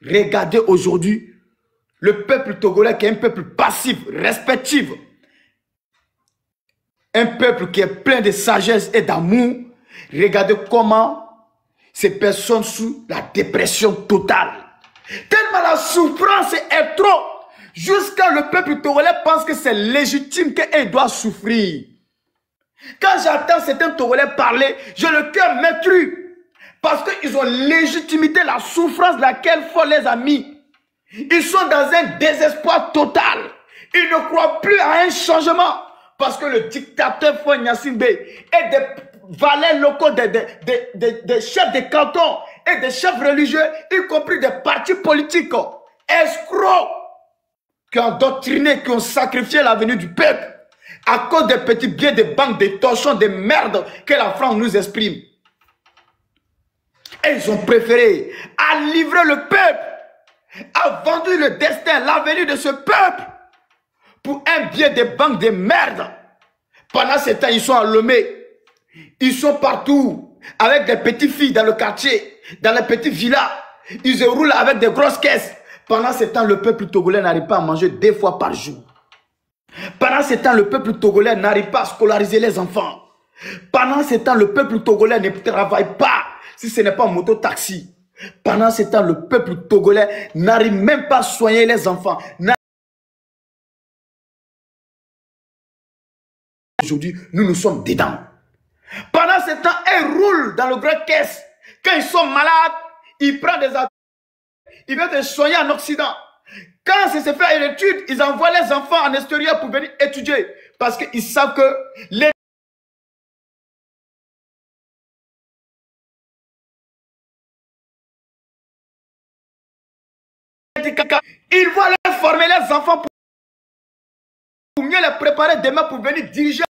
Regardez aujourd'hui le peuple togolais qui est un peuple passif, respectif. Un peuple qui est plein de sagesse et d'amour. Regardez comment ces personnes sous la dépression totale. Tellement la souffrance est trop. Jusqu'à le peuple togolais pense que c'est légitime qu'il doit souffrir. Quand j'entends certains Togolais parler, j'ai le cœur meurtri. Parce qu'ils ont légitimité la souffrance de laquelle font les amis. Ils sont dans un désespoir total. Ils ne croient plus à un changement. Parce que le dictateur Faure Gnassingbé et des valets locaux, des chefs de canton et des chefs religieux, y compris des partis politiques, escrocs, qui ont endoctriné, qui ont sacrifié l'avenir du peuple à cause des petits biens, des banques, des torchons, des merdes que la France nous exprime. Et ils ont préféré à livrer le peuple, à vendre le destin, l'avenir de ce peuple pour un bien des banques de merde. Pendant ce temps, ils sont à Lomé. Ils sont partout avec des petites filles dans le quartier, dans les petites villas. Ils se roulent avec des grosses caisses. Pendant ce temps, le peuple togolais n'arrive pas à manger 2 fois par jour. Pendant ce temps, le peuple togolais n'arrive pas à scolariser les enfants. Pendant ce temps, le peuple togolais ne travaille pas si ce n'est pas moto-taxi. Pendant ce temps, le peuple togolais n'arrive même pas à soigner les enfants. Aujourd'hui, nous sommes dedans. Pendant ce temps, ils roulent dans le grand caisse. Quand ils sont malades, ils prennent des avions. Ils viennent te soigner en Occident. Quand c'est fait une étude, ils envoient les enfants en extérieur pour venir étudier. Parce qu'ils savent que les... Ils vont aller former les enfants pour mieux les préparer demain pour venir diriger.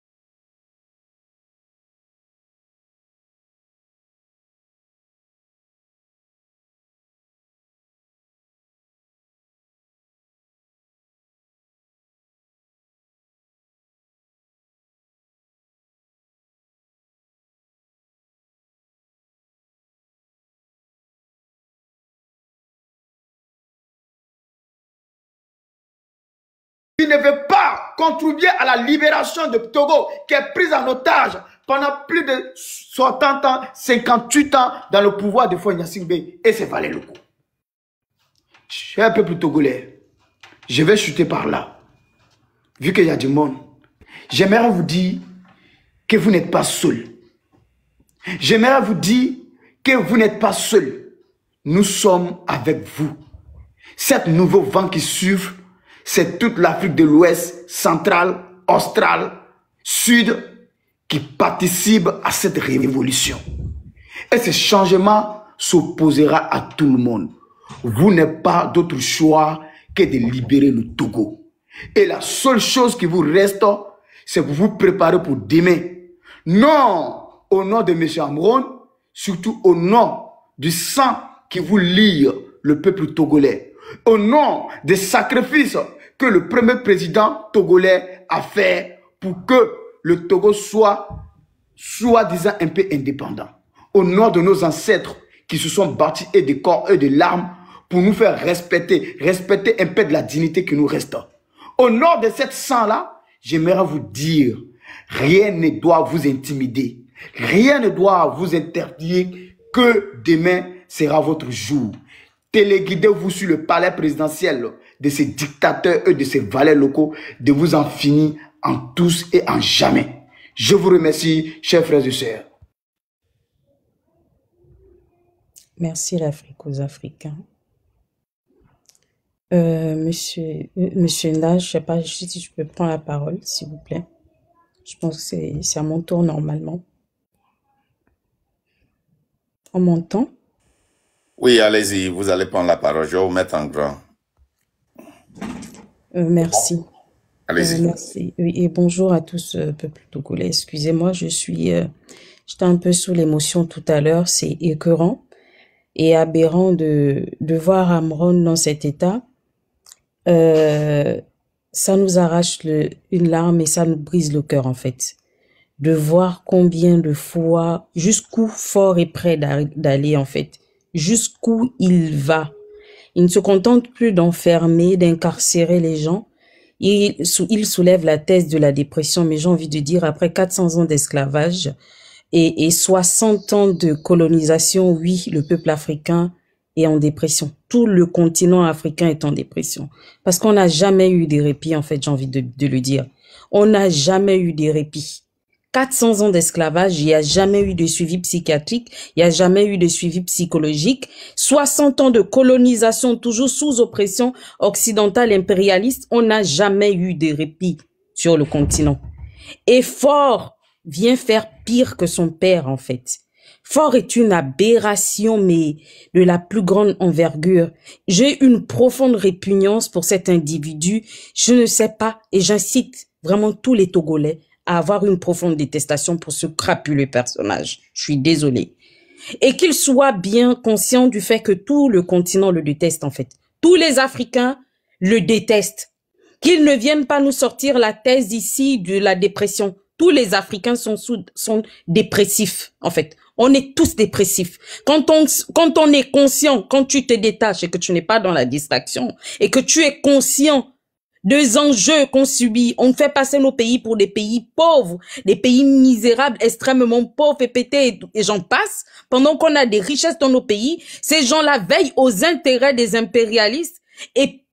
Qui ne veut pas contribuer à la libération de Togo, qui est prise en otage pendant plus de 60 ans, 58 ans dans le pouvoir de Faure Gnassingbé et ses valets locaux. Cher peuple togolais, je vais chuter par là. Vu qu'il y a du monde, j'aimerais vous dire que vous n'êtes pas seul. J'aimerais vous dire que vous n'êtes pas seul. Nous sommes avec vous. Cet nouveau vent qui souffle, c'est toute l'Afrique de l'Ouest, centrale, australe, sud, qui participe à cette révolution. Et ce changement s'opposera à tout le monde. Vous n'avez pas d'autre choix que de libérer le Togo. Et la seule chose qui vous reste, c'est pour vous préparer pour demain. Non au nom de M. Amron, surtout au nom du sang qui vous lie le peuple togolais. Au nom des sacrifices que le premier président togolais a fait pour que le Togo soit soi-disant un peu indépendant. Au nom de nos ancêtres qui se sont battus et de corps et de larmes pour nous faire respecter un peu de la dignité qui nous reste. Au nom de cette sang-là, j'aimerais vous dire, rien ne doit vous intimider. Rien ne doit vous interdire que demain sera votre jour. Téléguidez-vous sur le palais présidentiel de ces dictateurs et de ces valets locaux, de vous en finir en tous et en jamais. Je vous remercie, chers frères et sœurs. Merci l'Afrique aux Africains. Monsieur Nda, je ne sais pas si je peux prendre la parole, s'il vous plaît. Je pense que c'est à mon tour normalement. On m'entend? Oui, allez-y, vous allez prendre la parole. Je vais vous mettre en grand. Merci. Allez-y. Merci. Oui, et bonjour à tous, peuple togolais. Excusez-moi, j'étais un peu sous l'émotion tout à l'heure. C'est écœurant et aberrant de voir Amron dans cet état. Ça nous arrache une larme et ça nous brise le cœur, en fait. De voir combien de fois, jusqu'où Faure est prêt d'aller, en fait. Jusqu'où il va. Il ne se contente plus d'enfermer, d'incarcérer les gens. Il soulève la thèse de la dépression, mais j'ai envie de dire, après 400 ans d'esclavage et 60 ans de colonisation, oui, le peuple africain est en dépression. Tout le continent africain est en dépression. Parce qu'on n'a jamais eu des répits, en fait, j'ai envie de le dire. On n'a jamais eu des répits. 400 ans d'esclavage, il n'y a jamais eu de suivi psychiatrique, il n'y a jamais eu de suivi psychologique. 60 ans de colonisation, toujours sous oppression occidentale impérialiste, on n'a jamais eu de répit sur le continent. Et Faure vient faire pire que son père, en fait. Faure est une aberration, mais de la plus grande envergure. J'ai une profonde répugnance pour cet individu. Je ne sais pas, et j'incite vraiment tous les Togolais à avoir une profonde détestation pour ce crapuleux personnage. Je suis désolée. Et qu'il soit bien conscient du fait que tout le continent le déteste, en fait. Tous les Africains le détestent. Qu'ils ne viennent pas nous sortir la thèse ici de la dépression. Tous les Africains sont dépressifs, en fait. On est tous dépressifs. Quand on est conscient, quand tu te détaches et que tu n'es pas dans la distraction, et que tu es conscient des enjeux qu'on subit, on fait passer nos pays pour des pays pauvres, des pays misérables, extrêmement pauvres et pétés, et j'en passe, pendant qu'on a des richesses dans nos pays, ces gens-là veillent aux intérêts des impérialistes et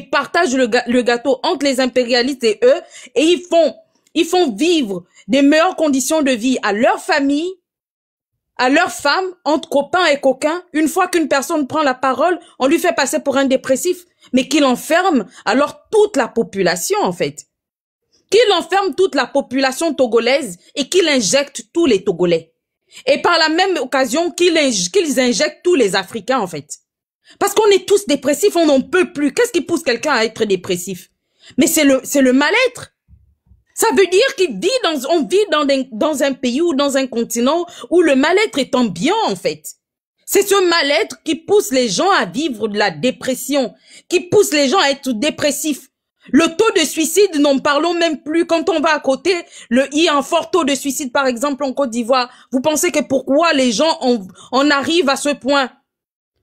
partagent le gâteau entre les impérialistes et eux, et ils font vivre des meilleures conditions de vie à leur famille, à leurs femmes, entre copains et coquins. Une fois qu'une personne prend la parole, on lui fait passer pour un dépressif, mais qu'il enferme alors toute la population, en fait. Qu'il enferme toute la population togolaise et qu'il injecte tous les Togolais. Et par la même occasion, qu'ils injectent tous les Africains, en fait. Parce qu'on est tous dépressifs, on n'en peut plus. Qu'est-ce qui pousse quelqu'un à être dépressif? Mais c'est le mal-être. Ça veut dire on vit dans un pays ou dans un continent où le mal-être est ambiant, en fait. C'est ce mal-être qui pousse les gens à vivre de la dépression, qui pousse les gens à être dépressifs. Le taux de suicide, n'en parlons même plus. Quand on va à côté, il y a un fort taux de suicide, par exemple, en Côte d'Ivoire. Vous pensez que pourquoi les gens en arrivent à ce point?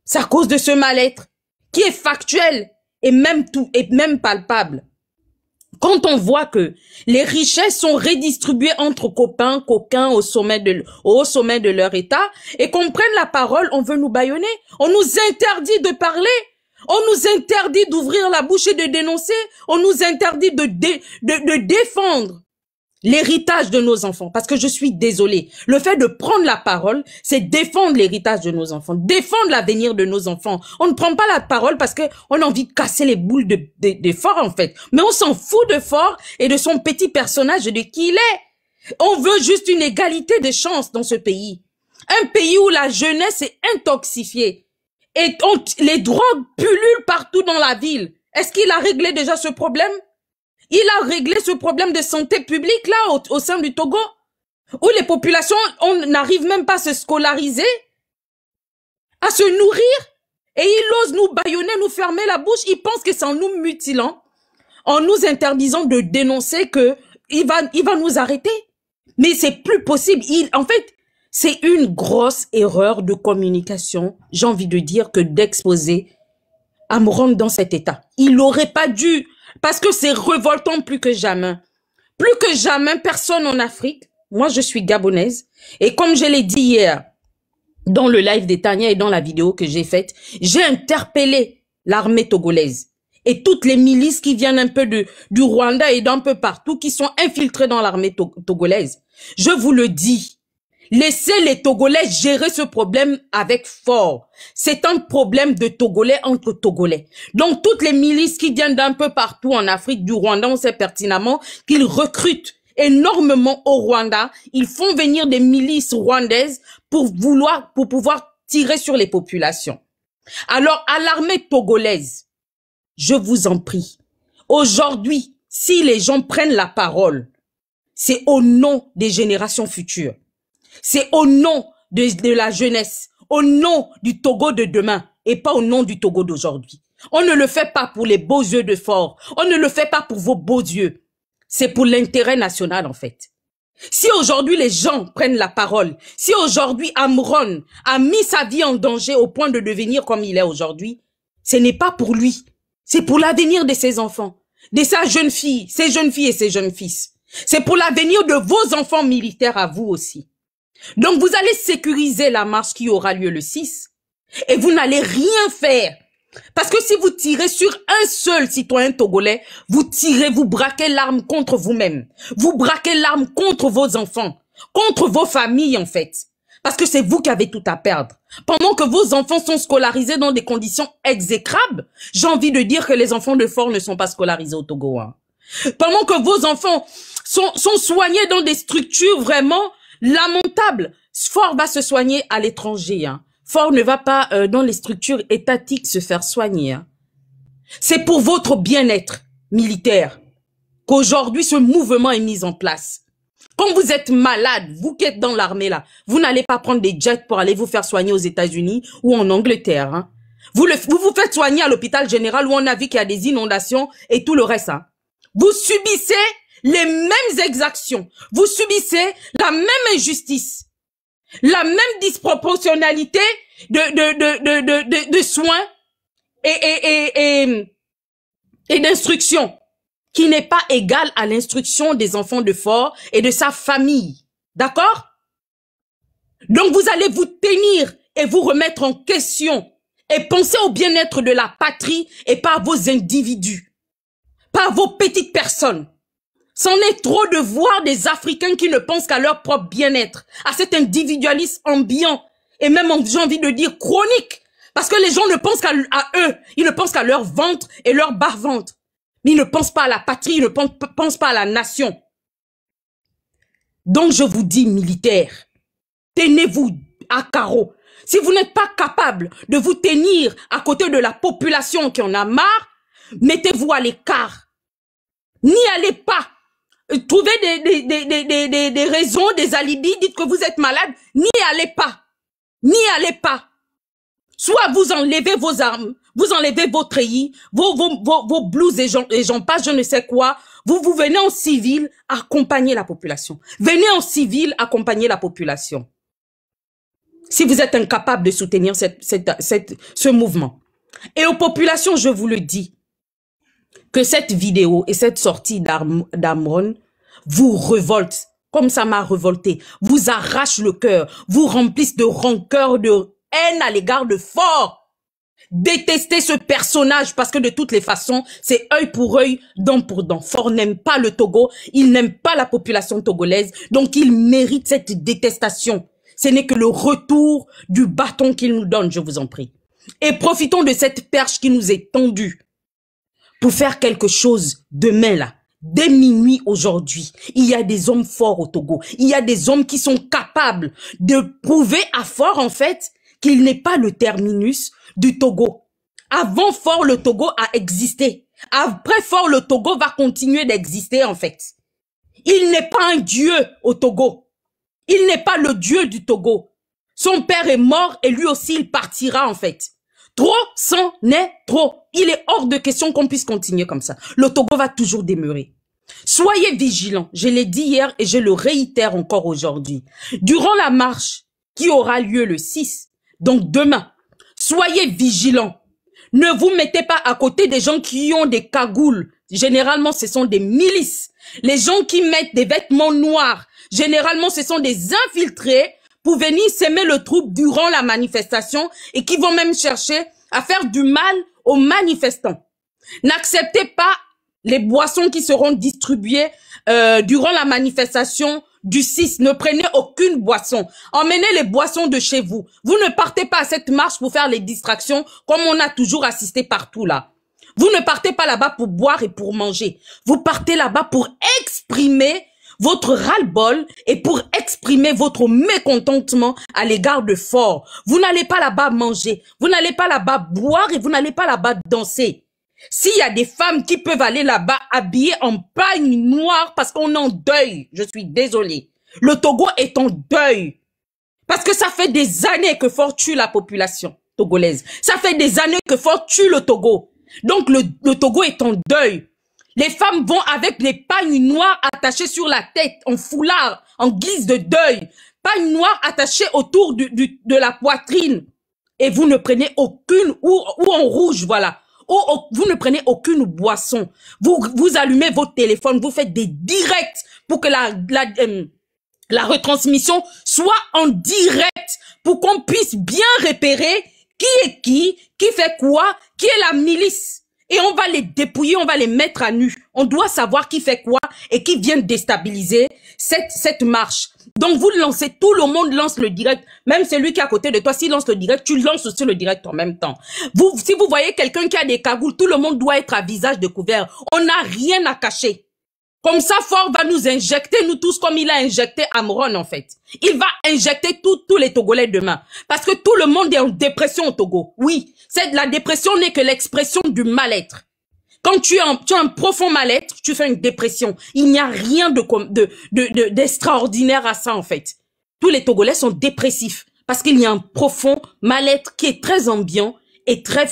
C'est à cause de ce mal-être qui est factuel et même palpable. Quand on voit que les richesses sont redistribuées entre copains, coquins au sommet de leur état, et qu'on prenne la parole, on veut nous bâillonner. On nous interdit de parler. On nous interdit d'ouvrir la bouche et de dénoncer. On nous interdit de défendre l'héritage de nos enfants. Parce que je suis désolée. Le fait de prendre la parole, c'est défendre l'héritage de nos enfants, défendre l'avenir de nos enfants. On ne prend pas la parole parce qu'on a envie de casser les boules de Faure, en fait. Mais on s'en fout de Faure et de son petit personnage et de qui il est. On veut juste une égalité de chances dans ce pays. Un pays où la jeunesse est intoxifiée. Et les drogues pullulent partout dans la ville. Est-ce qu'il a réglé déjà ce problème? Il a réglé ce problème de santé publique là au sein du Togo, où les populations, on n'arrive même pas à se scolariser, à se nourrir, et il ose nous bâillonner, nous fermer la bouche. Il pense que c'est en nous mutilant, en nous interdisant de dénoncer que il va nous arrêter. Mais c'est plus possible. En fait, c'est une grosse erreur de communication, j'ai envie de dire, que d'exposer Amron dans cet état. Il n'aurait pas dû. Parce que c'est révoltant plus que jamais. Plus que jamais, personne en Afrique. Moi, je suis gabonaise. Et comme je l'ai dit hier, dans le live des Tania et dans la vidéo que j'ai faite, j'ai interpellé l'armée togolaise. Et toutes les milices qui viennent un peu du Rwanda et d'un peu partout, qui sont infiltrées dans l'armée togolaise. Je vous le dis. Laissez les Togolais gérer ce problème avec Faure. C'est un problème de Togolais entre Togolais. Donc, toutes les milices qui viennent d'un peu partout en Afrique, du Rwanda, on sait pertinemment qu'ils recrutent énormément au Rwanda. Ils font venir des milices rwandaises pour pouvoir tirer sur les populations. Alors, à l'armée togolaise, je vous en prie, aujourd'hui, si les gens prennent la parole, c'est au nom des générations futures. C'est au nom de la jeunesse, au nom du Togo de demain et pas au nom du Togo d'aujourd'hui. On ne le fait pas pour les beaux yeux de Faure. On ne le fait pas pour vos beaux yeux. C'est pour l'intérêt national, en fait. Si aujourd'hui les gens prennent la parole, si aujourd'hui Amron a mis sa vie en danger au point de devenir comme il est aujourd'hui, ce n'est pas pour lui, c'est pour l'avenir de ses enfants, de sa jeune fille, ses jeunes filles et ses jeunes fils. C'est pour l'avenir de vos enfants militaires à vous aussi. Donc vous allez sécuriser la marche qui aura lieu le 6 et vous n'allez rien faire. Parce que si vous tirez sur un seul citoyen togolais, vous braquez l'arme contre vous-même. Vous braquez l'arme contre vos enfants, contre vos familles en fait. Parce que c'est vous qui avez tout à perdre. Pendant que vos enfants sont scolarisés dans des conditions exécrables, j'ai envie de dire que les enfants de Fort ne sont pas scolarisés au Togo. Hein. Pendant que vos enfants sont soignés dans des structures vraiment lamentables, Fort va se soigner à l'étranger. Hein. Fort ne va pas dans les structures étatiques se faire soigner. Hein. C'est pour votre bien-être militaire qu'aujourd'hui ce mouvement est mis en place. Quand vous êtes malade, vous qui êtes dans l'armée là, vous n'allez pas prendre des jets pour aller vous faire soigner aux États-Unis ou en Angleterre. Hein. Vous vous faites soigner à l'hôpital général où on a vu qu'il y a des inondations et tout le reste. Hein. Vous subissez les mêmes exactions. Vous subissez la même injustice. La même disproportionnalité de soins et d'instruction qui n'est pas égale à l'instruction des enfants de Fort et de sa famille. D'accord? Donc vous allez vous tenir et vous remettre en question et penser au bien-être de la patrie et pas à vos individus, pas à vos petites personnes. C'en est trop de voir des Africains qui ne pensent qu'à leur propre bien-être, à cet individualisme ambiant, et même, j'ai envie de dire, chronique. Parce que les gens ne pensent qu'à eux, ils ne pensent qu'à leur ventre et leur bas-ventre. Mais ils ne pensent pas à la patrie, ils ne pensent pas à la nation. Donc je vous dis, militaires, tenez-vous à carreau. Si vous n'êtes pas capable de vous tenir à côté de la population qui en a marre, mettez-vous à l'écart. N'y allez pas. Trouvez des raisons, des alibis, dites que vous êtes malade, n'y allez pas. N'y allez pas. Soit vous enlevez vos armes, vous enlevez vos treillis, vos blouses et j'en passe, je ne sais quoi. Vous venez en civil accompagner la population. Venez en civil accompagner la population. Si vous êtes incapable de soutenir ce mouvement. Et aux populations, je vous le dis, que cette vidéo et cette sortie d'Amron vous révolte, comme ça m'a révolté, vous arrache le cœur, vous remplisse de rancœur, de haine à l'égard de Fort. Détestez ce personnage parce que de toutes les façons, c'est œil pour œil, dent pour dent. Fort n'aime pas le Togo, il n'aime pas la population togolaise, donc il mérite cette détestation. Ce n'est que le retour du bâton qu'il nous donne, je vous en prie. Et profitons de cette perche qui nous est tendue pour faire quelque chose demain là. Dès minuit aujourd'hui, il y a des hommes forts au Togo. Il y a des hommes qui sont capables de prouver à Fort en fait qu'il n'est pas le terminus du Togo. Avant Fort, le Togo a existé. Après Fort, le Togo va continuer d'exister en fait. Il n'est pas un dieu au Togo. Il n'est pas le dieu du Togo. Son père est mort et lui aussi il partira en fait. Trop, c'en est trop. Il est hors de question qu'on puisse continuer comme ça. Le Togo va toujours demeurer. Soyez vigilants. Je l'ai dit hier et je le réitère encore aujourd'hui. Durant la marche qui aura lieu le 6, donc demain, soyez vigilants. Ne vous mettez pas à côté des gens qui ont des cagoules. Généralement, ce sont des milices. Les gens qui mettent des vêtements noirs. Généralement, ce sont des infiltrés pour venir s'aimer le trouble durant la manifestation et qui vont même chercher à faire du mal aux manifestants. N'acceptez pas les boissons qui seront distribuées durant la manifestation du 6. Ne prenez aucune boisson. Emmenez les boissons de chez vous. Vous ne partez pas à cette marche pour faire les distractions comme on a toujours assisté partout là. Vous ne partez pas là-bas pour boire et pour manger. Vous partez là-bas pour exprimer votre ras-le-bol et pour exprimer votre mécontentement à l'égard de Fort. Vous n'allez pas là-bas manger, vous n'allez pas là-bas boire et vous n'allez pas là-bas danser. S'il y a des femmes qui peuvent aller là-bas habillées en pagne noire parce qu'on est en deuil, je suis désolée. Le Togo est en deuil. Parce que ça fait des années que Fort tue la population togolaise. Ça fait des années que Fort tue le Togo. Donc le Togo est en deuil. Les femmes vont avec des pagnes noires attachées sur la tête, en foulard, en guise de deuil. Pagnes noires attachées autour de la poitrine. Et vous ne prenez aucune, ou en rouge, voilà. Vous ne prenez aucune boisson. Vous allumez votre téléphone, vous faites des directs pour que la retransmission soit en direct, pour qu'on puisse bien repérer qui fait quoi, qui est la milice. Et on va les dépouiller, on va les mettre à nu. On doit savoir qui fait quoi et qui vient déstabiliser cette marche. Donc vous lancez, tout le monde lance le direct. Même celui qui est à côté de toi, s'il lance le direct, tu lances aussi le direct en même temps. Si vous voyez quelqu'un qui a des cagoules, tout le monde doit être à visage découvert. On n'a rien à cacher. Comme ça, Fort va nous injecter, nous tous, comme il a injecté Amron, en fait. Il va injecter tous les Togolais demain. Parce que tout le monde est en dépression au Togo. Oui, la dépression n'est que l'expression du mal-être. Quand tu as un profond mal-être, tu fais une dépression. Il n'y a rien d'extraordinaire à ça, en fait. Tous les Togolais sont dépressifs. Parce qu'il y a un profond mal-être qui est très ambiant et très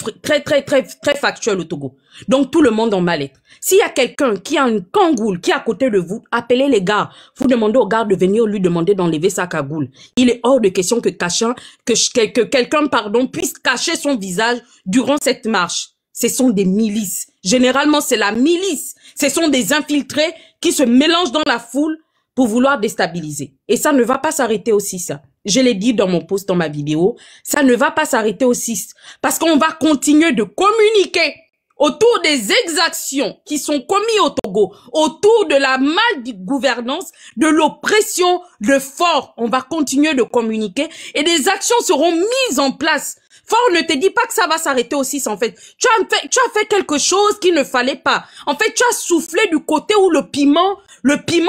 factuel au Togo. Donc, tout le monde en mal-être. S'il y a quelqu'un qui a une cagoule qui est à côté de vous, appelez les gars. Vous demandez aux gars de venir lui demander d'enlever sa cagoule. Il est hors de question que quelqu'un, puisse cacher son visage durant cette marche. Ce sont des milices. Généralement, c'est la milice. Ce sont des infiltrés qui se mélangent dans la foule pour vouloir déstabiliser. Et ça ne va pas s'arrêter aussi, ça. Je l'ai dit dans mon post, dans ma vidéo. Ça ne va pas s'arrêter aussi. Parce qu'on va continuer de communiquer autour des exactions qui sont commises au Togo, autour de la mal-gouvernance, de l'oppression, de Fort. On va continuer de communiquer et des actions seront mises en place. Fort ne te dit pas que ça va s'arrêter aussi, en fait. Tu as fait quelque chose qu'il ne fallait pas. En fait, tu as soufflé du côté où le piment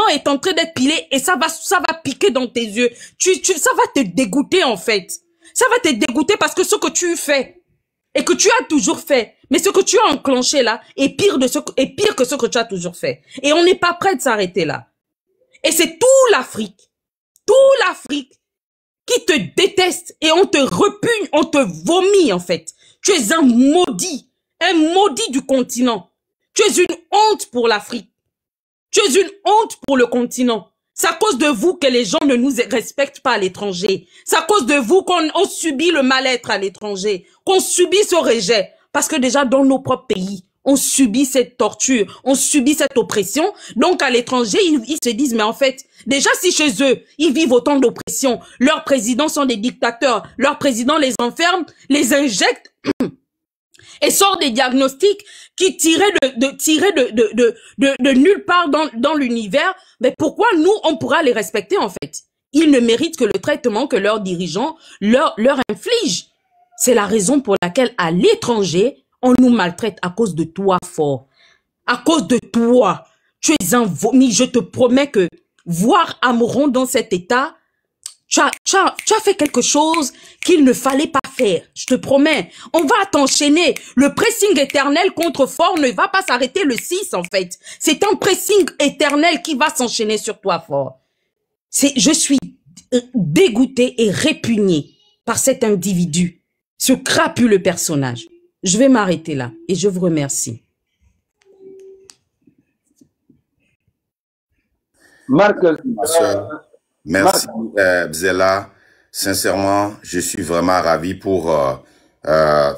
est en train d'être pilé et ça va piquer dans tes yeux. Ça va te dégoûter, en fait. Ça va te dégoûter parce que ce que tu fais et que tu as toujours fait, mais ce que tu as enclenché là est pire que ce que tu as toujours fait. Et on n'est pas prêt de s'arrêter là. Et c'est toute l'Afrique qui te déteste et on te repugne, on te vomit en fait. Tu es un maudit du continent. Tu es une honte pour l'Afrique. Tu es une honte pour le continent. C'est à cause de vous que les gens ne nous respectent pas à l'étranger. C'est à cause de vous qu'on subit le mal-être à l'étranger, qu'on subit ce rejet. Parce que déjà dans nos propres pays, on subit cette torture, on subit cette oppression. Donc à l'étranger, ils se disent, mais en fait, déjà si chez eux, ils vivent autant d'oppression, leurs présidents sont des dictateurs, leurs présidents les enferment, les injectent et sortent des diagnostics qui tiraient de nulle part dans l'univers. Mais pourquoi nous, on pourra les respecter en fait? Ils ne méritent que le traitement que leurs dirigeants leur infligent. C'est la raison pour laquelle à l'étranger, on nous maltraite à cause de toi, Fort. À cause de toi. Tu es un vomi. Je te promets que voir Amron dans cet état, tu as fait quelque chose qu'il ne fallait pas faire. Je te promets. On va t'enchaîner. Le pressing éternel contre Fort ne va pas s'arrêter le 6, en fait. C'est un pressing éternel qui va s'enchaîner sur toi, Fort. Je suis dégoûté et répugné par cet individu. Ce crapuleux personnage. Je vais m'arrêter là et je vous remercie. Marc, merci Bzela. Sincèrement, je suis vraiment ravi pour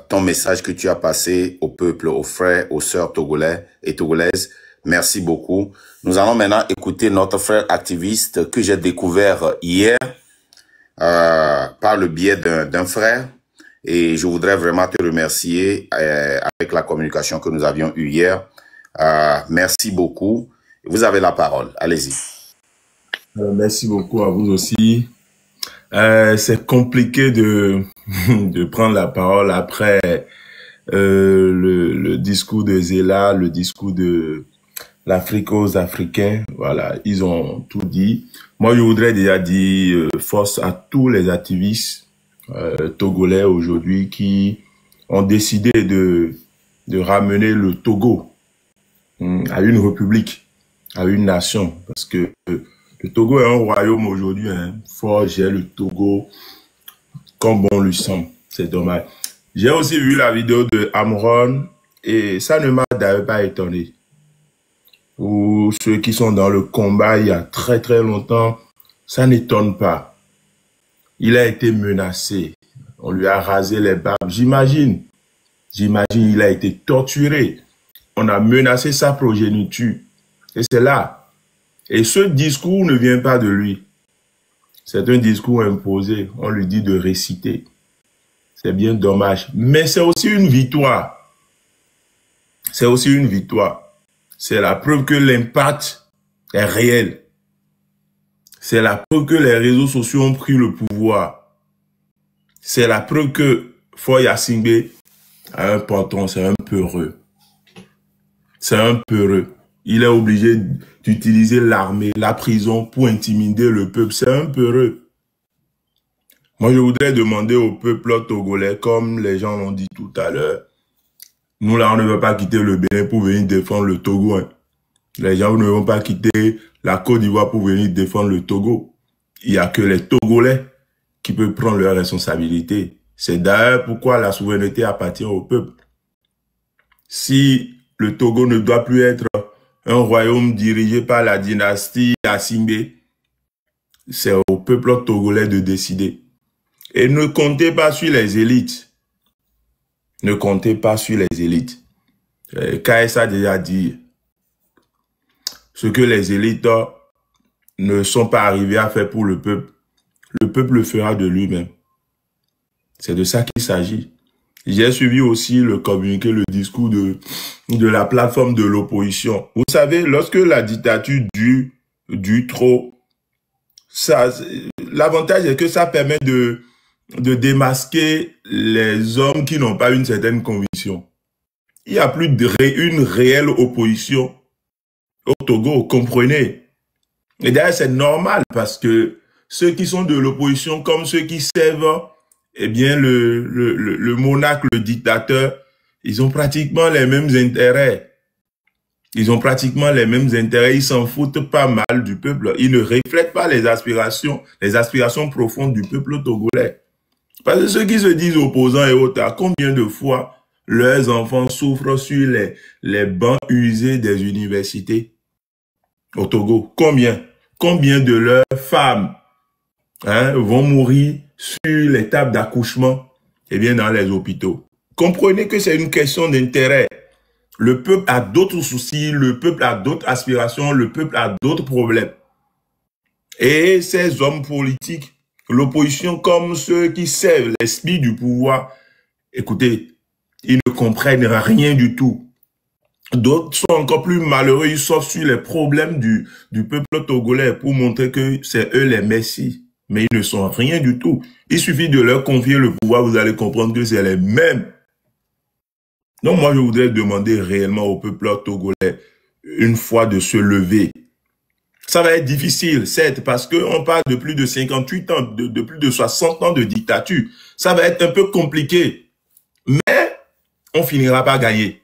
ton message que tu as passé au peuple, aux frères, aux sœurs togolais et togolaises. Merci beaucoup. Nous allons maintenant écouter notre frère activiste que j'ai découvert hier par le biais d'un frère. Et je voudrais vraiment te remercier avec la communication que nous avions eue hier. Merci beaucoup. Vous avez la parole. Allez-y. Merci beaucoup à vous aussi. C'est compliqué de prendre la parole après le discours de Zela, le discours de l'Afrique aux Africains. Voilà, ils ont tout dit. Moi, je voudrais déjà dire force à tous les activistes togolais aujourd'hui qui ont décidé de ramener le Togo à une république, à une nation, parce que le Togo est un royaume aujourd'hui. Fort gère le Togo comme bon lui semble. C'est dommage. J'ai aussi vu la vidéo de Amron et ça ne m'a d'ailleurs pas étonné. ou ceux qui sont dans le combat il y a très très longtemps, ça n'étonne pas. Il a été menacé. On lui a rasé les barbes. J'imagine, il a été torturé. On a menacé sa progéniture. Et c'est là. Et ce discours ne vient pas de lui. C'est un discours imposé. On lui dit de réciter. C'est bien dommage. Mais c'est aussi une victoire. C'est aussi une victoire. C'est la preuve que l'impact est réel. C'est la preuve que les réseaux sociaux ont pris le pouvoir. C'est la preuve que Faure Gnassingbé a un patron, c'est un peureux. C'est un peureux. Il est obligé d'utiliser l'armée, la prison pour intimider le peuple. C'est un peureux. Moi, je voudrais demander au peuple togolais, comme les gens l'ont dit tout à l'heure, nous là, on ne veut pas quitter le Bénin pour venir défendre le Togo. Hein. Les gens ne vont pas quitter la Côte d'Ivoire pour venir défendre le Togo. Il n'y a que les Togolais qui peuvent prendre leurs responsabilités. C'est d'ailleurs pourquoi la souveraineté appartient au peuple. Si le Togo ne doit plus être un royaume dirigé par la dynastie Gnassingbé, c'est au peuple togolais de décider. Et ne comptez pas sur les élites. Ne comptez pas sur les élites. KS a déjà dit ce que les élites ne sont pas arrivés à faire pour le peuple le fera de lui-même. C'est de ça qu'il s'agit. J'ai suivi aussi le communiqué, le discours de la plateforme de l'opposition. Vous savez, lorsque la dictature dure trop, l'avantage est que ça permet de démasquer les hommes qui n'ont pas une certaine conviction. Il n'y a plus une réelle opposition au Togo, comprenez. Et d'ailleurs, c'est normal parce que ceux qui sont de l'opposition, comme ceux qui servent, eh bien, le monarque, le dictateur, ils ont pratiquement les mêmes intérêts. Ils ont pratiquement les mêmes intérêts. Ils s'en foutent pas mal du peuple. Ils ne reflètent pas les aspirations profondes du peuple togolais. Parce que ceux qui se disent opposants et autres, combien de fois leurs enfants souffrent sur les bancs usés des universités au Togo? Combien de leurs femmes vont mourir sur les tables d'accouchement, eh bien dans les hôpitaux? Comprenez que c'est une question d'intérêt. Le peuple a d'autres soucis, le peuple a d'autres aspirations, le peuple a d'autres problèmes. Et ces hommes politiques, l'opposition comme ceux qui servent l'esprit du pouvoir, écoutez, ils ne comprennent rien du tout. D'autres sont encore plus malheureux, ils sortent sur les problèmes du peuple togolais pour montrer que c'est eux les messies. Mais ils ne sont rien du tout. Il suffit de leur confier le pouvoir, vous allez comprendre que c'est les mêmes. Donc moi, je voudrais demander réellement au peuple togolais, une fois, de se lever. Ça va être difficile, certes, parce qu'on parle de plus de 58 ans, de plus de 60 ans de dictature. Ça va être un peu compliqué. Mais on finira par gagner.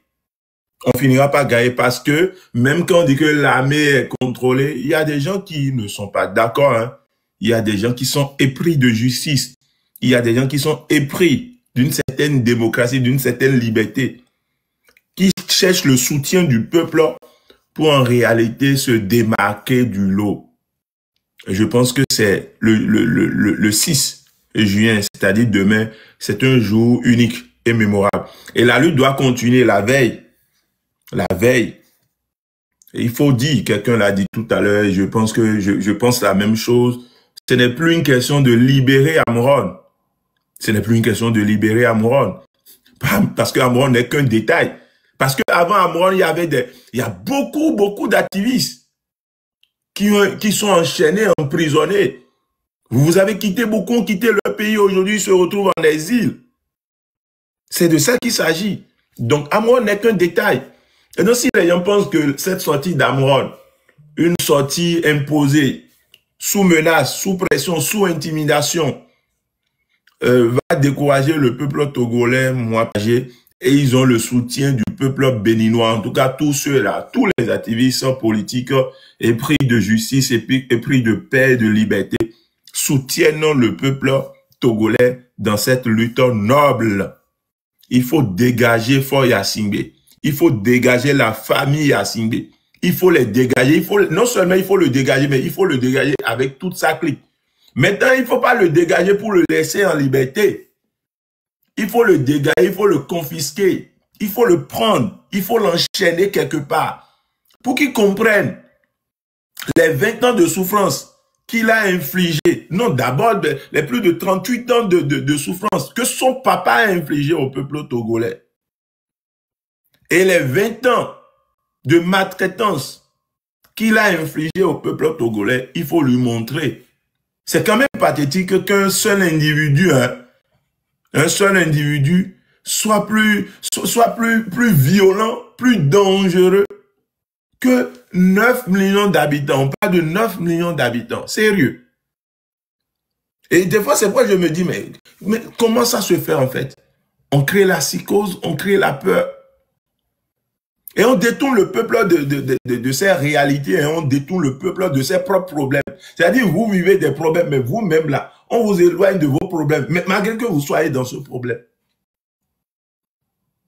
On finira par gagner parce que même quand on dit que l'armée est contrôlée, il y a des gens qui ne sont pas d'accord. Hein. Il y a des gens qui sont épris de justice. Il y a des gens qui sont épris d'une certaine démocratie, d'une certaine liberté, qui cherchent le soutien du peuple pour en réalité se démarquer du lot. Je pense que c'est le 6 juin, c'est-à-dire demain, c'est un jour unique et mémorable. Et la lutte doit continuer la veille. La veille. Et il faut dire, quelqu'un l'a dit tout à l'heure, et je pense que je pense la même chose. Ce n'est plus une question de libérer Amron. Ce n'est plus une question de libérer Amron. Parce que Amron n'est qu'un détail. Parce qu'avant Amron, il y a beaucoup d'activistes qui sont enchaînés, emprisonnés. Vous avez quitté, beaucoup ont quitté leur pays, aujourd'hui ils se retrouvent en exil. C'est de ça qu'il s'agit. Donc Amron n'est qu'un détail. Et donc si les gens pensent que cette sortie d'Amron, une sortie imposée, sous menace, sous pression, sous intimidation, va décourager le peuple togolais, et ils ont le soutien du peuple béninois. En tout cas, tous ceux-là, tous les activistes politiques épris de justice, épris de paix et de liberté, soutiennent le peuple togolais dans cette lutte noble. Il faut dégager Faure Gnassingbé. Il faut dégager la famille Gnassingbé. il faut les dégager. Non seulement il faut le dégager, mais il faut le dégager avec toute sa clique. Maintenant, il ne faut pas le dégager pour le laisser en liberté. Il faut le dégager, il faut le confisquer. Il faut le prendre, il faut l'enchaîner quelque part. Pour qu'il comprenne les 20 ans de souffrance qu'il a infligé, non d'abord les plus de 38 ans de souffrance que son papa a infligé au peuple togolais. Et les 20 ans de maltraitance qu'il a infligé au peuple togolais, il faut lui montrer. C'est quand même pathétique qu'un seul individu, un seul individu soit plus violent, plus dangereux que 9 millions d'habitants. On parle de 9 millions d'habitants. Sérieux. Et des fois, c'est pourquoi je me dis, mais comment ça se fait en fait? On crée la psychose, on crée la peur. Et on détourne le peuple de ses réalités et on détourne le peuple de ses propres problèmes. C'est-à-dire, vous vivez des problèmes, mais vous-même là, on vous éloigne de vos problèmes, mais malgré que vous soyez dans ce problème.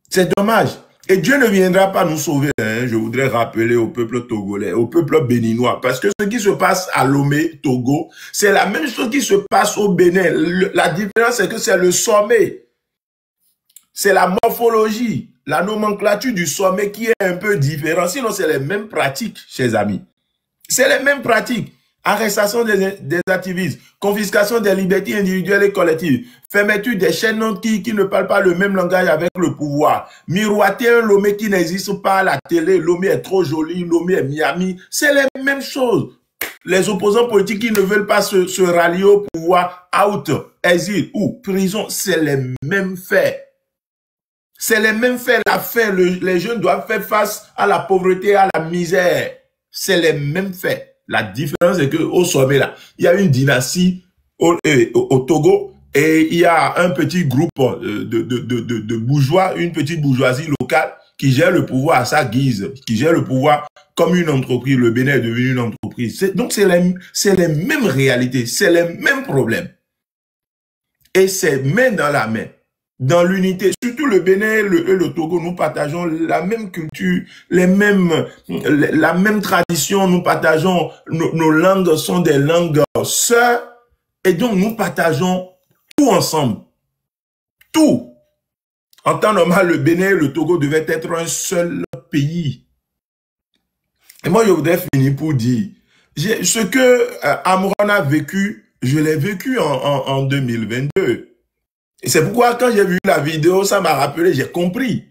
C'est dommage. Et Dieu ne viendra pas nous sauver. Hein. Je voudrais rappeler au peuple togolais, au peuple béninois. Parce que ce qui se passe à Lomé, Togo, c'est la même chose qui se passe au Bénin. La différence, c'est que c'est le sommet. C'est la morphologie, la nomenclature du sommet qui est un peu différente. Sinon, c'est les mêmes pratiques, chers amis. C'est les mêmes pratiques. Arrestation des activistes, confiscation des libertés individuelles et collectives, fermeture des chaînes qui ne parlent pas le même langage avec le pouvoir, miroiter un Lomé qui n'existe pas à la télé, Lomé est trop joli, Lomé est Miami, c'est les mêmes choses. Les opposants politiques qui ne veulent pas se rallier au pouvoir, out, exil ou prison, c'est les mêmes faits. C'est les mêmes faits, la faim, les jeunes doivent faire face à la pauvreté, à la misère. C'est les mêmes faits. La différence est qu'au sommet, là, il y a une dynastie au Togo et il y a un petit groupe de bourgeois, une petite bourgeoisie locale qui gère le pouvoir à sa guise, qui gère le pouvoir comme une entreprise. Le Bénin est devenu une entreprise. Donc, c'est les mêmes réalités, c'est les mêmes problèmes. Et c'est main dans la main. Dans l'unité, surtout le Bénin et le Togo, nous partageons la même culture, la même tradition, nous partageons, nos langues sont des langues sœurs, et donc nous partageons tout ensemble. Tout. En temps normal, le Bénin et le Togo devaient être un seul pays. Et moi, je voudrais finir pour dire, ce que Amron a vécu, je l'ai vécu en 2022. Et c'est pourquoi quand j'ai vu la vidéo, ça m'a rappelé, j'ai compris.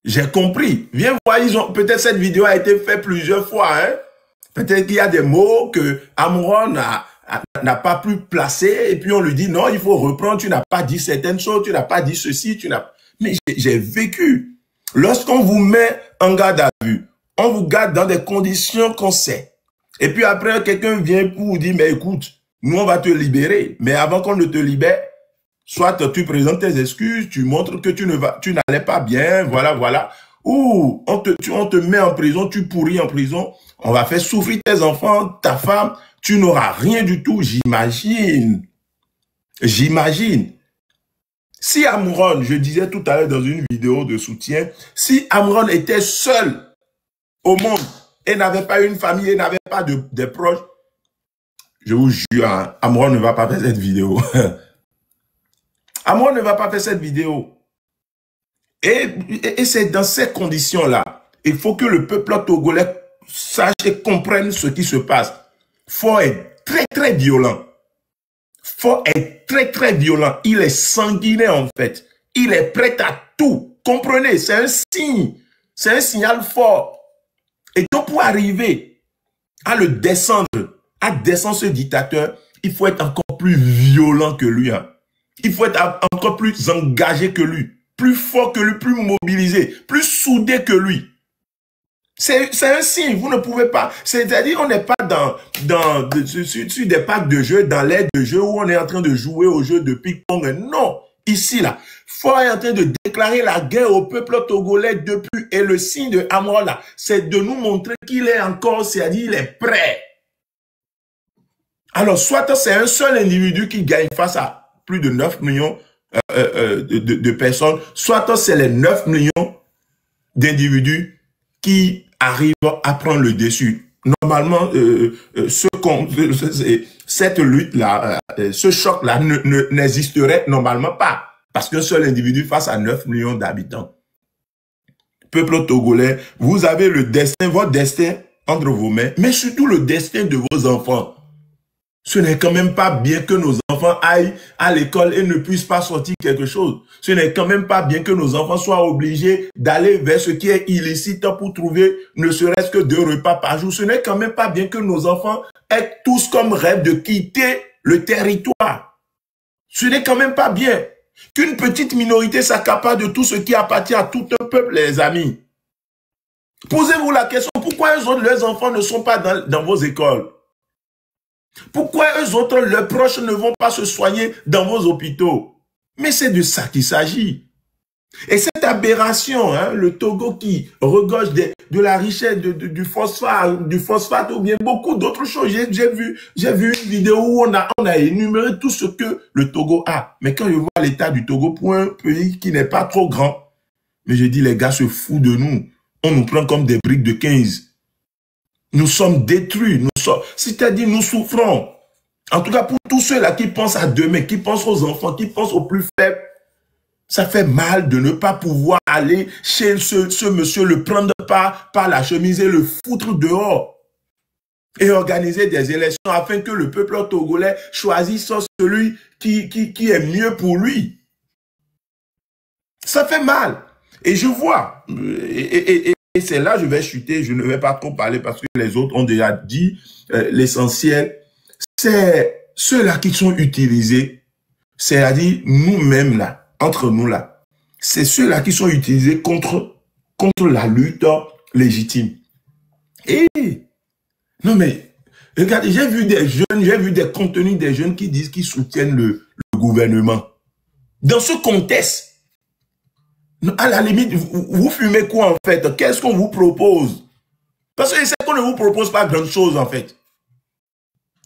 J'ai compris. Viens voir, peut-être cette vidéo a été faite plusieurs fois. Hein? Peut-être qu'il y a des mots que Amron n'a pas pu placer et puis on lui dit non, il faut reprendre, tu n'as pas dit certaines choses, tu n'as pas dit ceci, tu n'as... Mais j'ai vécu. Lorsqu'on vous met en garde à vue, on vous garde dans des conditions qu'on sait. Et puis après, quelqu'un vient pour vous dire, mais écoute, nous on va te libérer. Mais avant qu'on ne te libère, soit tu présentes tes excuses, tu montres que tu n'allais pas bien, voilà. Ou on te met en prison, tu pourris en prison, on va faire souffrir tes enfants, ta femme, tu n'auras rien du tout, j'imagine. J'imagine. Si Amron, je disais tout à l'heure dans une vidéo de soutien, si Amron était seul au monde et n'avait pas une famille et n'avait pas de proches, je vous jure, hein, Amron ne va pas faire cette vidéo. Amron ne va pas faire cette vidéo. Et c'est dans ces conditions-là. Il faut que le peuple togolais sache et comprenne ce qui se passe. Il faut être très, très violent. Il faut être très, très violent. Il est sanguinaire, en fait. Il est prêt à tout. Comprenez, c'est un signe. C'est un signal fort. Et donc, pour arriver à le descendre, à descendre ce dictateur, il faut être encore plus violent que lui. Hein. Il faut être encore plus engagé que lui, plus fort que lui, plus mobilisé, plus soudé que lui. C'est un signe, vous ne pouvez pas. C'est-à-dire, on n'est pas sur des packs de jeux, dans l'aide de jeu où on est en train de jouer au jeu de ping-pong. Non, ici, là, Faure est en train de déclarer la guerre au peuple togolais depuis. Et le signe de Amron, là, c'est de nous montrer qu'il est encore, c'est-à-dire, il est prêt. Alors, soit c'est un seul individu qui gagne face à plus de 9 millions de personnes, soit c'est les 9 millions d'individus qui arrive à prendre le dessus. Normalement, cette lutte-là, ce choc-là n'existerait normalement pas. Parce qu'un seul individu face à 9 millions d'habitants. Peuple togolais, vous avez le destin, votre destin entre vos mains, mais surtout le destin de vos enfants. Ce n'est quand même pas bien que nos enfants aillent à l'école et ne puissent pas sortir quelque chose. Ce n'est quand même pas bien que nos enfants soient obligés d'aller vers ce qui est illicite pour trouver ne serait-ce que 2 repas par jour. Ce n'est quand même pas bien que nos enfants aient tous comme rêve de quitter le territoire. Ce n'est quand même pas bien qu'une petite minorité s'accapare de tout ce qui appartient à tout un peuple, les amis. Posez-vous la question, pourquoi eux autres, leurs enfants ne sont pas dans vos écoles? Pourquoi eux autres, leurs proches ne vont pas se soigner dans vos hôpitaux? Mais c'est de ça qu'il s'agit. Et cette aberration, hein, le Togo qui regorge de la richesse du phosphate ou bien beaucoup d'autres choses. J'ai vu une vidéo où on a énuméré tout ce que le Togo a. Mais quand je vois l'état du Togo pour un pays qui n'est pas trop grand, mais je dis les gars se foutent de nous. On nous prend comme des briques de 15. Nous sommes détruits, c'est-à-dire nous souffrons. En tout cas, pour tous ceux-là qui pensent à demain, qui pensent aux enfants, qui pensent aux plus faibles, ça fait mal de ne pas pouvoir aller chez ce monsieur, le prendre par la chemise et le foutre dehors. Et organiser des élections afin que le peuple togolais choisisse celui qui est mieux pour lui. Ça fait mal. Et je vois, et c'est là que je vais chuter, je ne vais pas trop parler parce que les autres ont déjà dit l'essentiel. C'est ceux-là qui sont utilisés, c'est-à-dire nous-mêmes là, entre nous là. C'est ceux-là qui sont utilisés contre la lutte légitime. Et, non mais, regardez, j'ai vu des jeunes, j'ai vu des contenus des jeunes qui disent qu'ils soutiennent le gouvernement. Dans ce contexte, à la limite, vous fumez quoi en fait? Qu'est-ce qu'on vous propose? Parce que c'est qu'on ne vous propose pas grand-chose en fait.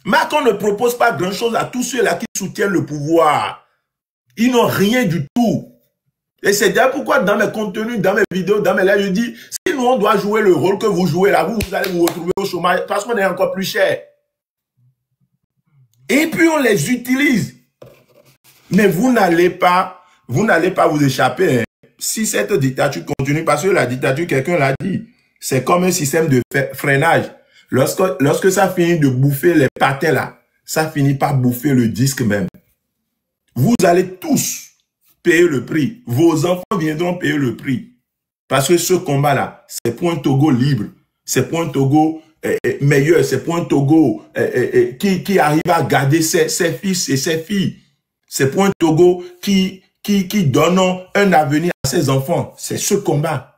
Mais qu'on ne propose pas grand-chose à tous ceux-là qui soutiennent le pouvoir. Ils n'ont rien du tout. Et c'est d'ailleurs pourquoi dans mes contenus, dans mes vidéos, dans mes lives, je dis, si nous on doit jouer le rôle que vous jouez là, vous allez vous retrouver au chômage parce qu'on est encore plus cher. Et puis on les utilise. Mais vous n'allez pas vous échapper. Hein. Si cette dictature continue, parce que la dictature, quelqu'un l'a dit, c'est comme un système de freinage. Lorsque ça finit de bouffer les patins là, ça finit par bouffer le disque même. Vous allez tous payer le prix. Vos enfants viendront payer le prix. Parce que ce combat-là, c'est pour un Togo libre. C'est pour un Togo meilleur. C'est pour un Togo qui arrive à garder ses fils et ses filles. C'est pour un Togo qui donne un avenir à ses enfants. C'est ce combat.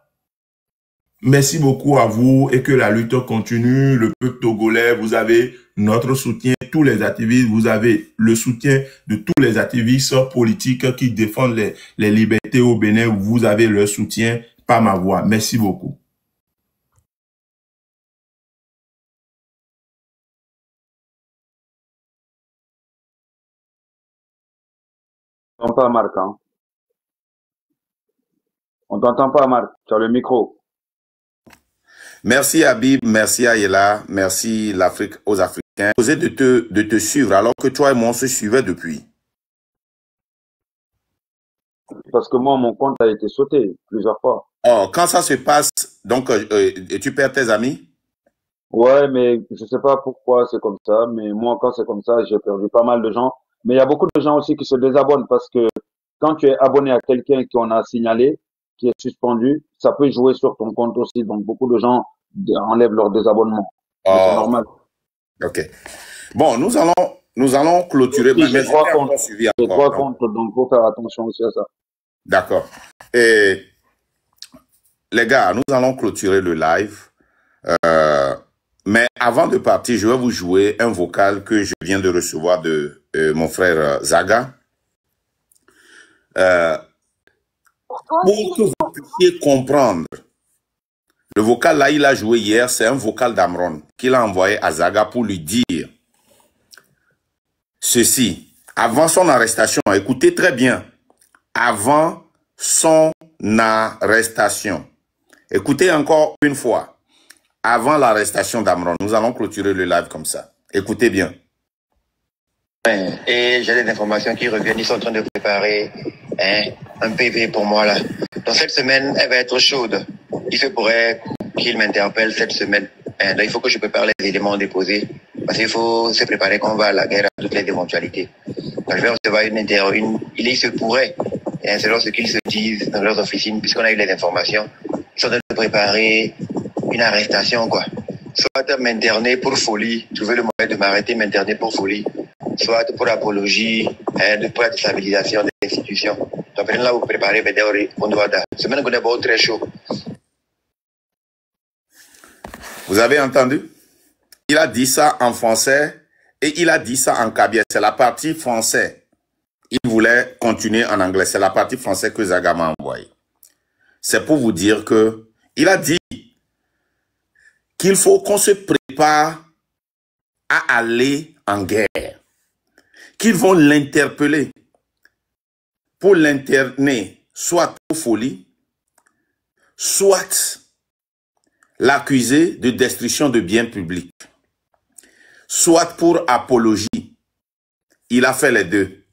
Merci beaucoup à vous et que la lutte continue. Le peuple togolais, vous avez notre soutien, tous les activistes, vous avez le soutien de tous les activistes politiques qui défendent les libertés au Bénin. Vous avez leur soutien par ma voix. Merci beaucoup. On t'entend pas, Marc. Hein? On t'entend pas, Marc. Tu as le micro. Merci Habib, merci Ayela, merci l'Afrique aux Africains. Posé de te suivre alors que toi et moi on se suivait depuis. Parce que moi, mon compte a été sauté plusieurs fois. Oh, quand ça se passe, donc tu perds tes amis? Ouais, mais je sais pas pourquoi c'est comme ça. Mais moi, quand c'est comme ça, j'ai perdu pas mal de gens. Mais il y a beaucoup de gens aussi qui se désabonnent parce que quand tu es abonné à quelqu'un qu'on a signalé, qui est suspendu, ça peut jouer sur ton compte aussi. Donc, beaucoup de gens enlèvent leur désabonnement. Oh, c'est normal. Ok. Bon, nous allons clôturer. Oui, j'ai 3 comptes. J'ai 3 comptes, donc faut faire attention aussi à ça. D'accord. Et les gars, nous allons clôturer le live. Mais avant de partir, je vais vous jouer un vocal que je viens de recevoir de mon frère Zaga. Pour que vous puissiez comprendre, le vocal là, il a joué hier, c'est un vocal d'Amron qu'il a envoyé à Zaga pour lui dire ceci. Avant son arrestation, écoutez très bien, avant son arrestation, écoutez encore une fois, avant l'arrestation d'Amron. Nous allons clôturer le live comme ça. Écoutez bien. Et j'ai des informations qui reviennent. Ils sont en train de préparer un PV pour moi là. Donc cette semaine, elle va être chaude. Il fait pour elle qu'il m'interpelle cette semaine. Donc il faut que je prépare les éléments déposés. Parce qu'il faut se préparer qu'on va à la guerre à toutes les éventualités. Donc je vais recevoir il se pourrait, selon ce qu'ils se disent dans leurs officines, puisqu'on a eu les informations, ils sont en train de préparer une arrestation, quoi. Soit m'interner pour folie, trouver le moyen de m'arrêter, m'interner pour folie, soit pour apologie, pour la déstabilisation des institutions. Donc là, vous préparez, on doit dar. Semaine qu'on est très chaud. Vous avez entendu? Il a dit ça en français et il a dit ça en kabyle. C'est la partie française. Il voulait continuer en anglais. C'est la partie française que Zaga m'a envoyée. C'est pour vous dire que il a dit qu'il faut qu'on se prépare à aller en guerre. Qu'ils vont l'interpeller pour l'interner, soit pour folie, soit l'accuser de destruction de biens publics, soit pour apologie. Il a fait les deux.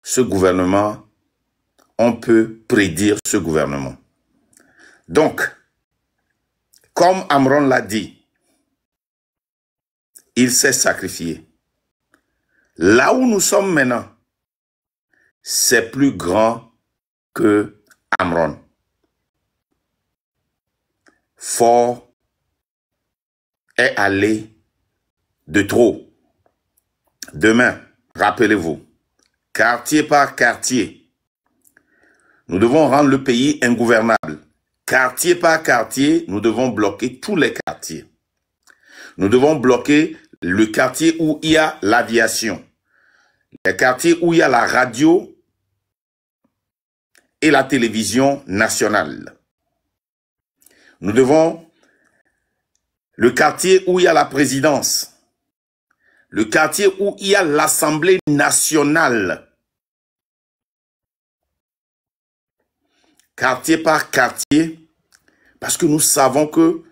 Ce gouvernement, on peut prédire ce gouvernement. Donc, comme Amron l'a dit, il s'est sacrifié. Là où nous sommes maintenant, c'est plus grand que Amron. Fort est allé de trop. Demain, rappelez-vous, quartier par quartier, nous devons rendre le pays ingouvernable. Quartier par quartier, nous devons bloquer tous les quartiers. Nous devons bloquer le quartier où il y a l'aviation, les quartiers où il y a la radio et la télévision nationale. Nous devons le quartier où il y a la présidence, le quartier où il y a l'Assemblée nationale. Quartier par quartier, parce que nous savons que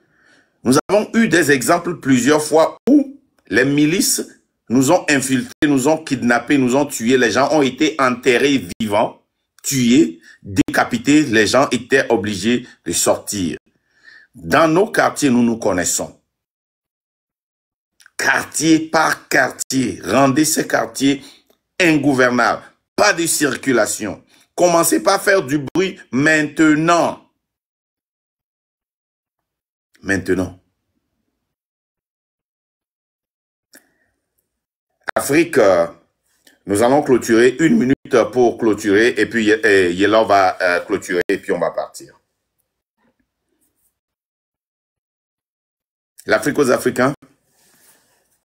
nous avons eu des exemples plusieurs fois où les milices nous ont infiltrés, nous ont kidnappés, nous ont tués. Les gens ont été enterrés vivants, tués, décapités. Les gens étaient obligés de sortir. Dans nos quartiers, nous nous connaissons. Quartier par quartier, rendez ces quartiers ingouvernables. Pas de circulation. Commencez par faire du bruit maintenant. Maintenant. Afrique, nous allons clôturer 1 minute pour clôturer et puis Yélan va clôturer et puis on va partir. L'Afrique aux Africains.